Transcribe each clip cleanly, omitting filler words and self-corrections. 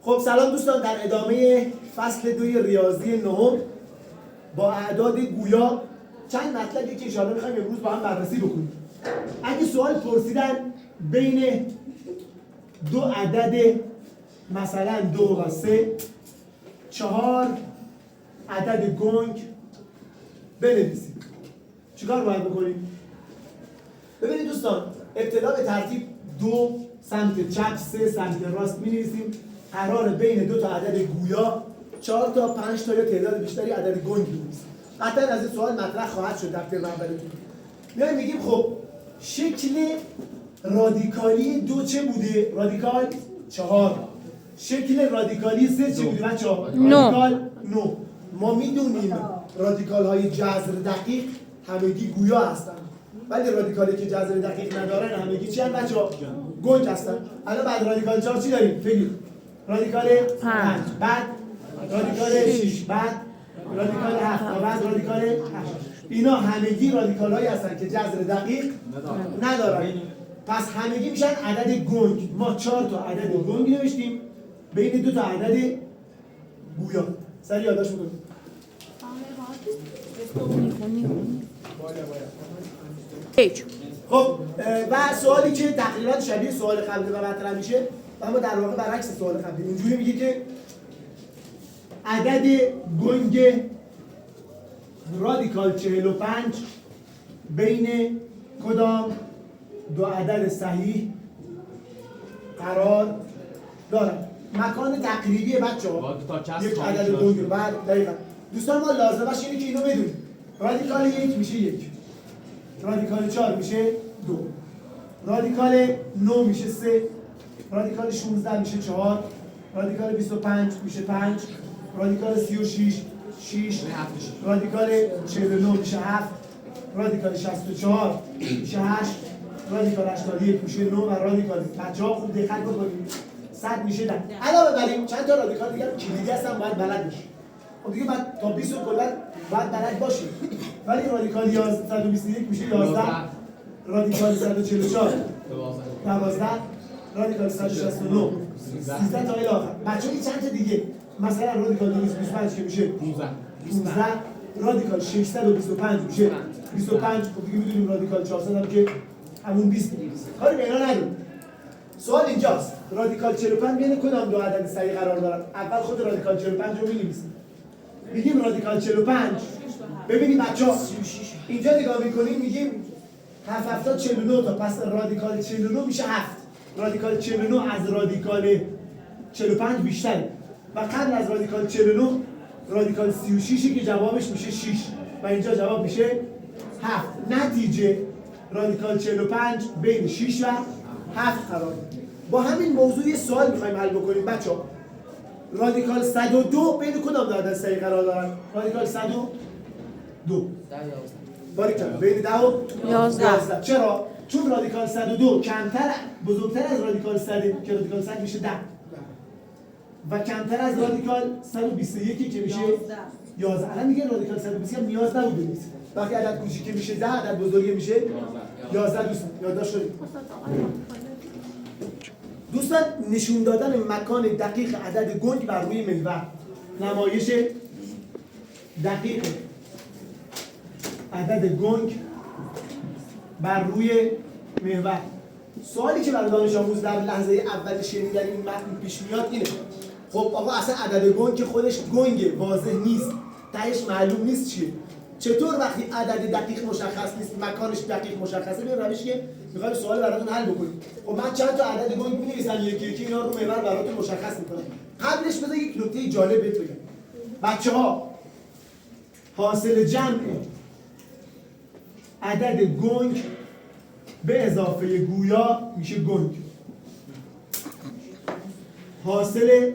خب سلام دوستان، در ادامه فصل 2 ریاضی نهم با اعداد گویا چند مطلبی که انشاءالله میخوایم امروز با هم بررسی بکنیم. اگه سوال پرسیدن بین دو عدد مثلا 2 و 3 4 عدد گنگ بنویسید، چیکار باید بکنیم؟ ببینید دوستان، ابتدا به ترتیب 2 سمت چپ، 3 سمت راست می‌نویسیم. قراره بین دو تا عدد گویا 4 تا 5 تا یا تعداد بیشتری عدد گنگ بنویسیم. قطعا از این سوال مطرح خواهد شد در ترم اولتون. میایم میگیم خب شکل رادیکالی 2 چه بوده؟ رادیکال 4. شکل رادیکالی 3 چه بوده بچه‌ها؟ رادیکال 9. ما میدونیم رادیکال های جذر دقیق همگی گویا هستن، ولی رادیکالی که جذر دقیق ندارن همگی چی هستن بچه‌ها؟ گنگ هستن. الان بعد رادیکال 4 چی داریم؟ بگید. رادیکال 5، بعد رادیکال 6، بعد رادیکال 7 و بعد رادیکال 8. اینا همگی رادیکال هایی هستن که جذر دقیق ندارن. پس همگی میشن عدد گنگ. ما 4 تا عدد گنگ نوشتیم بین 2 تا عدد گویا. سریع یادداشت می‌کنید. خب و سوالی که تقریبا شبیه سوال قبلی و مطرح میشه، اما در واقع برعکس سوال قبلی. اینجوری میگه که عدد گنگ رادیکال 45 بین کدام دو عدد صحیح قرار دارد. مکان تقریبی بچه‌ها یک عدد گنگ رو بعد دقیقاً دوستان ما لازمه باشه اینه که اینو بدونیم. رادیکال 1 میشه 1، رادیکال 4 میشه 2، رادیکال 9 میشه 3، رادیکال 16 میشه 4، رادیکال 25 میشه 5، رادیکال 36 6، رادیکال 49 میشه 7، رادیکال 64 میشه 8، رادیکال 81 میشه 9 و رادیکال بچه‌ها خوب دقت بکنید 100 میشه 10. علاوه بر این چند تا رادیکال دیگه کلیدی هستن باید بلد باشید. خب دیگه بعد تا 20 کلا باید بلد باشید. ولی رادیکال 121 میشه 11، رادیکال 144 12، رادیکال 169 13 تا الی آخر. بچه‌ها چند تا دیگه مثلا رادیکال 225 که میشه 15، رادیکال 625 میشه 25. خب دیگه میدونیم رادیکال 400 هم که همون 20 کاری به اینا نداریم. سوال اینجاست، رادیکال 45 بین کدام دو عدد صحیح قرار دارد؟ اول خود رادیکال 45 رو می‌نویسیم. میگیم رادیکال 45. ببینید بچه‌ها اینجا نگاه می‌کنیم میگیم 7 7 49 تا، پس رادیکال 49 میشه 7. رادیکال 49 از رادیکال 45 بیشتره و قبل از رادیکال 49 رادیکال 36 که جوابش میشه 6 و اینجا جواب میشه 7. نتیجه رادیکال 45 بین 6 و 7 قرار داره. با همین موضوع یه سوال می‌خوایم حل بکنیم بچه‌ها. رادیکال 102 بین کدام دو عدد صحیح قرار دارن؟ رادیکال 102 باریکلا بین 10 و 11. چرا؟ چون رادیکال 102 بزرگتر از رادیکال 100 که رادیکال 100 میشه 10 و کمتر از رادیکال 121 که میشه 11. الان دیگه رادیکال 120 هم نیاز نبوده نیست. وقتی عدد کوچیک میشه 10، عدد بزرگ میشه 11. دوستان یادداشت کنید. دوستان نشون دادن مکان دقیق عدد گنگ بر روی محور. نمایش دقیق عدد گنگ بر روی محور. سوالی که برای دانش آموز در لحظه اول شنیدن این متن پیش میاد اینه: خب آقا اصلا عدد گنگ که خودش گنگه، واضح نیست، تهش معلوم نیست چیه. چطور وقتی عدد دقیق مشخص نیست، مکانش دقیق مشخصه، به روشی که می‌خوایم سوال براتون حل بکنیم. خب من چند تا عدد گنگ می‌نویسم یکی یکی اینا رو محور براتون مشخص می‌کنم. قبلش بذار یک نکته جالب بهت بگم. بچه‌ها حاصل جمع عدد گنگ به اضافه گویا میشه گنگ. حاصل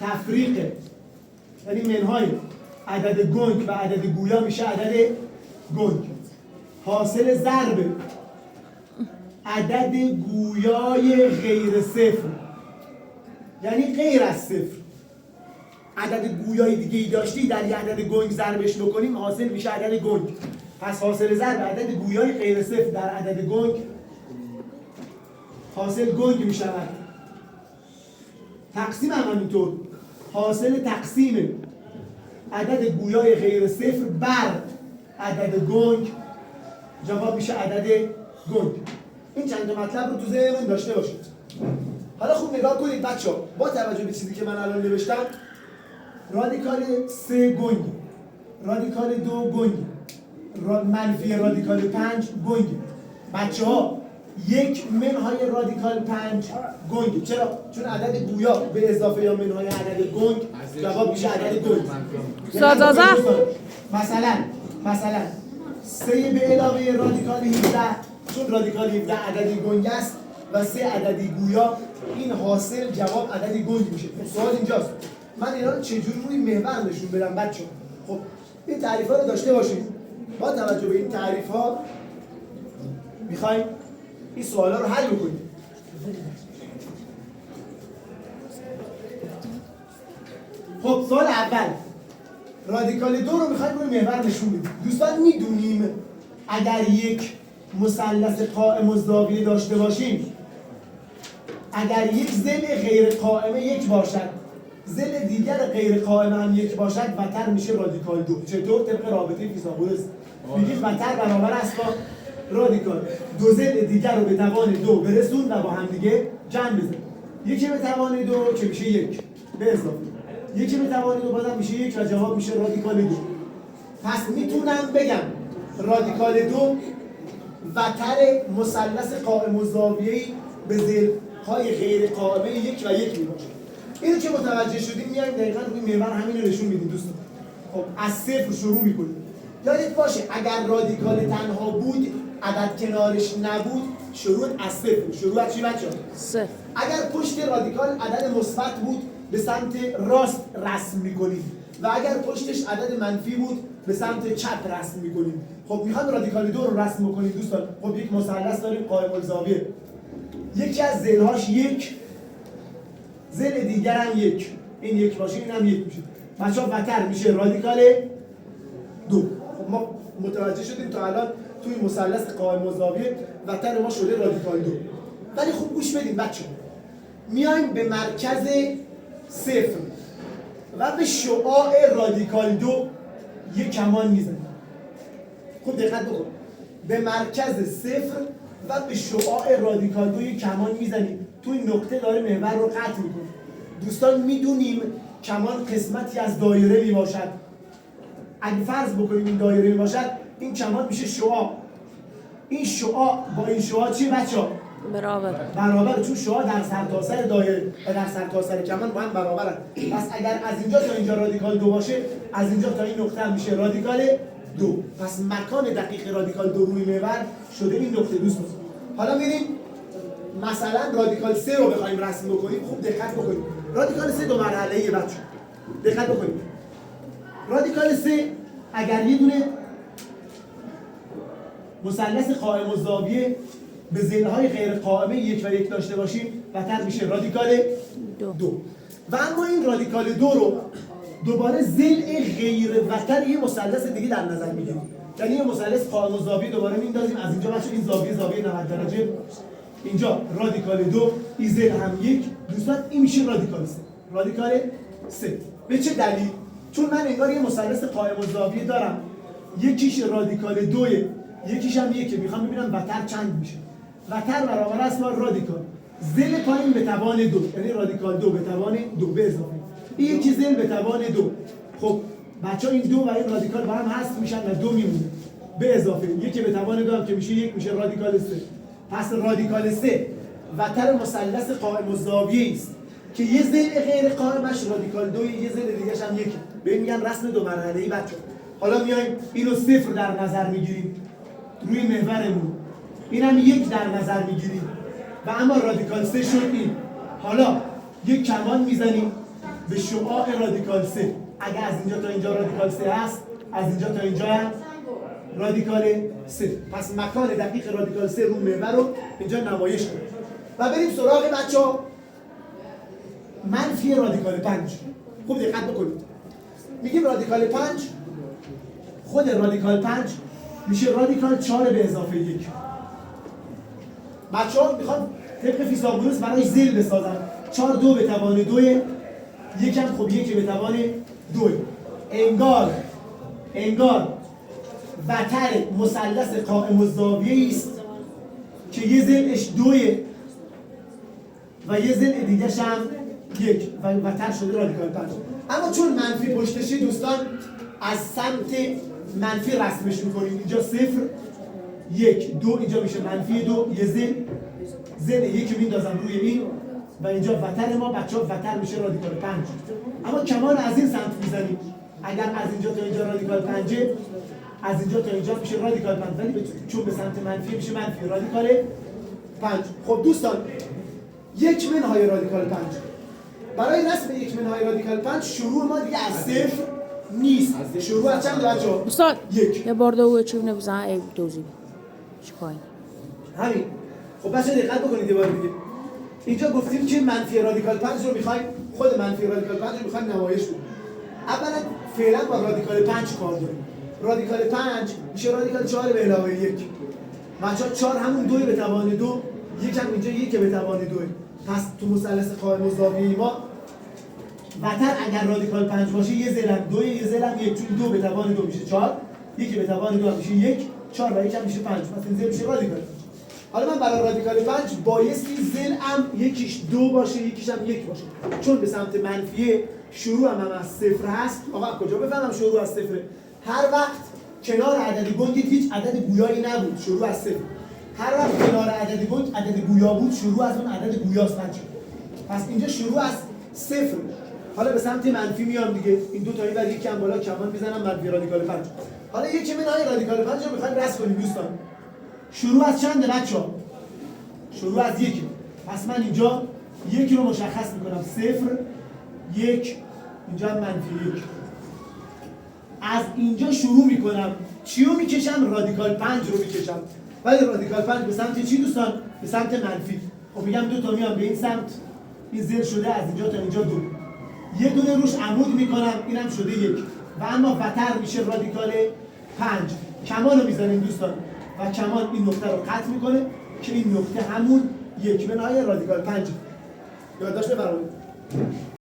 تفریق یعنی منهای عدد گنگ و عدد گویا میشه عدد گنگ. حاصل ضرب عدد گویای غیر صفر یعنی غیر از صفر. عدد گویای دیگه ای داشتی در یه عدد گنگ ضربش بکنیم حاصل میشه عدد گنگ. پس حاصل ضرب عدد گویای غیر صفر در عدد گنگ حاصل گنگ میشود. تقسیم هم همینطور حاصل تقسیم عدد گویای غیر صفر بر عدد گنگ جواب میشه عدد گنگ. این چند تا مطلب رو تو ذهنتون داشته باشید. حالا خوب نگاه کنید بچه‌ها، با توجه به چیزی که من الان نوشتم، رادیکال 3 گنگ، رادیکال 2 گنگ، منفی رادیکال 5 گنگ. بچه‌ها یک منهای رادیکال 5 گنگ. چرا؟ چون عدد گویا به اضافه یا منهای عدد گنگ جواب میشه عدد گنگ. مثلا 3 به علاوه رادیکال 17، چون رادیکال 17 عددی گنگ است و 3 عددی گویا، این حاصل جواب عددی گنگ میشه. سوال اینجاست من اینا رو چجوری روی محور نشون بدم بچه‌ها؟ خب این تعریف‌ها رو داشته باشید. با توجه به این تعریف‌ها می‌خوایم این سوالا رو حل بکنیم. خب سوال اول، رادیکال 2 رو می‌خوایم روی محور نشون بدیم. دوستان می‌دونیم اگر یک مثلث قائم الزاویه داشته باشیم، اگر یک ضلع غیر قائمه یک باشد، ضلع دیگر غیر قائمه هم یک باشد، وتر میشه رادیکال 2. چطور؟ طبق رابطه فیثاغورس میگیم وتر برابر است با رادیکال. دو ضلع دیگر رو به توان 2 برسون و با هم دیگه جمع بزن. یکی به توان 2 که میشه 1 به اضافه، یکی به توان 2 بازم میشه 1 و جواب میشه رادیکال 2. پس میتونم بگم رادیکال 2 وتر مثلث قائم الزاویه‌ای به ضلع‌های غیر قائمه 1 و 1 میباشه. اینو که متوجه شدیم میایم دقیقاً روی محور همین رو نشون میدیم دوستان. خب از صفر شروع میکنیم. یادت باشه اگر رادیکال تنها بود، عدد کنارش نبود، شروع از صفر. شروع از چی بچه‌ها؟ صفر. اگر پشت رادیکال عدد مثبت بود، به سمت راست رسم میکنیم و اگر پشتش عدد منفی بود، به سمت چپ رسم میکنیم. خب میخوام رادیکال 2 رو رسم بکنیم دوستان. خب یک مثلث داریم قائم الزاویه، یکی از ضلع‌هاش 1، ضلع دیگر هم 1، این 1 باشه این هم 1 میشه. بچه‌ها وتر میشه رادیکال 2. خب ما متوجه شدیم تا الان توی مثلث قائم الزاویه وتر ما شده رادیکال 2. ولی خوب گوش بدیم بچه‌ها، میایم به مرکز صفر و به شعاع رادیکال 2 یک کمان میزنیم. خوب دقت بکن، به مرکز صفر و به شعاع رادیکال 2 یک کمان میزنیم. توی نقطه داره محور رو قطع میکنه. دوستان میدونیم کمان قسمتی از دایره میباشد. اگه فرض بکنیم این دایره میباشد، این کمان میشه شعاع. این شعاع با این شعاع چیه بچه‌ها؟ برابر، چون شعاع در سرتاسر دایره و در سرتاسر کمان با هم برابرن. پس اگر از اینجا تا اینجا رادیکال 2 باشه، از اینجا تا این نقطه هم میشه رادیکال 2. پس مکان دقیق رادیکال 2 روی محور شده این نقطه دوستان. حالا میریم مثلا رادیکال 3 رو بخوایم رسم بکنیم. خوب دقت بکنید، رادیکال 3 دو مرحله‌ایه بچه‌ها. دقت بکنید، رادیکال 3 اگر یه دونه مثلث قائم الزاویه به ضلع‌های غیر قائمه 1 و 1 داشته باشیم، وتر میشه رادیکال 2. و اما این رادیکال 2 رو دوباره ضلع غیر وتر یه مثلث دیگه در نظر میگیریم. یعنی یه مثلث قائم الزاویه دوباره میندازیم از اینجا بچه‌ها، این زاویه 90 درجه، اینجا رادیکال 2، این ضلع هم 1. دوستان این میشه رادیکال 3. رادیکال 3 به چه دلیل؟ چون من انگار یه مثلث قائم الزاویه دارم، یکیش رادیکال 2، یکیش هم 1. میخوام ببینم وتر چند میشه. وتر برابر است با رادیکال ضلع پایین به توان 2، یعنی رادیکال 2 به توان 2 به اضافه این یکی ضلع به توان 2. خب بچه‌ها این 2 و این رادیکال با هم حذف میشن و 2 میمونه به اضافه یکی به توان 2 هم که میشه 1 میشه رادیکال 3. پس رادیکال 3 وتر مثلث قائم الزاویه است که یه ضلع غیر قائمش رادیکال 2، یه ضلع دیگه‌ش هم 1. به این میگن رسم دو مرحله‌ای بچه‌ها. حالا میایم اینو 0 در نظر میگیریم روی محورمون، اینم 1 در نظر میگیریم و اما رادیکال 3 شد این. حالا یک کمان میزنیم به شعاع رادیکال 3. اگه از اینجا تا اینجا رادیکال 3 هست، از اینجا تا اینجا هم رادیکال 3. پس مکان دقیق رادیکال 3 رو محور رو اینجا نمایش کنیم و بریم سراغ بچه‌ها منفی رادیکال 5. خوب دقت بکنید، میگیم رادیکال 5، خود رادیکال 5 میشه رادیکال 4 به اضافه 1. بچه‌ها میخوان طبق فیثاغورس برای ضلع بسازن. 4 2 به توان 2 یکم خب 1 به توان 2 انگار وتر مثلث قائم الزاویه است که یه ضلعش 2 و یه ضلع دیگه‌ش هم 1 و وتر شده رادیکال 5. اما چون منفی پشتشه دوستان از سمت منفی رسمش می‌کنیم. اینجا 0 1 2 اینجا میشه منفی 2 یه ضلع 1 میندازم روی این و اینجا وتر ما بچه‌ها وتر میشه رادیکال 5. اما کمان از این سمت میزنیم. اگر از اینجا تا اینجا رادیکال 5 از اینجا تا اینجا میشه رادیکال 5 ولی چون به سمت منفی میشه منفی رادیکال 5. خب دوستان 1 منهای رادیکال 5 برای رسم 1 منهای رادیکال 5 شروع ما دیگه از 0 نیست. شروع از چند بچه‌ها؟ استاد 1 یه بار دوباره چون بزن ای توضیح چیکار همین. خب بچه‌ها دقت بکنید یه بار دیگه. اینجا گفتیم که منفی رادیکال 5 رو می‌خوایم خود منفی رادیکال 5 رو می‌خوایم نمایش بدیم. اولا فعلا با رادیکال 5 کار داریم. رادیکال 5 میشه رادیکال 4 به علاوه 1. بچه‌ها 4 همون 2 به توان 2 یکم اینجا 1 به توان 2. پس تو مثلث قائم الزاویه ما وتر اگر رادیکال 5 باشه یه ضلع 2 یه ضلع 1 چون 2 به توان 2 میشه 4 1 به توان 2 میشه 1 4 و 1 میشه 5 پس این ضلع میشه رادیکال. حالا من برای رادیکال 5 بایستی ضلعم یکیش 2 باشه یکیش هم 1 باشه چون به سمت منفیه شروع هم از 0 هست. آقا کجا بفهمم شروع از 0؟ هر وقت کنار عدد گنگ هیچ عدد گویایی نبود شروع از 0. هر وقت کنار عدد گنگ عدد گویا بود شروع از اون عدد گویاست بچه. پس اینجا شروع از 0. حالا به سمت منفی میام دیگه این دو تایی بعد یکم بالا کمان میزنم منفی رادیکال 5. حالا یکی منهای رادیکال 5 رو می‌خوایم رسم کنیم دوستان. شروع از چنده بچه‌ها؟ شروع از 1. پس من اینجا 1 رو مشخص میکنم 0 1 اینجا هم منفی 1. از اینجا شروع میکنم چی رو میکشم؟ رادیکال 5 رو میکشم. ولی رادیکال 5 به سمت چی دوستان؟ به سمت منفی. خب میگم دو تا میام به این سمت این زیر شده از اینجا تا اینجا 2 یه دونه روش عمود میکنم اینم شده 1 و اما وتر میشه رادیکال 5. کمان رو میزنیم دوستان و کمان این نقطه رو قطع میکنه که این نقطه همون 1 منهای رادیکال 5. یادداشت بفرمایید.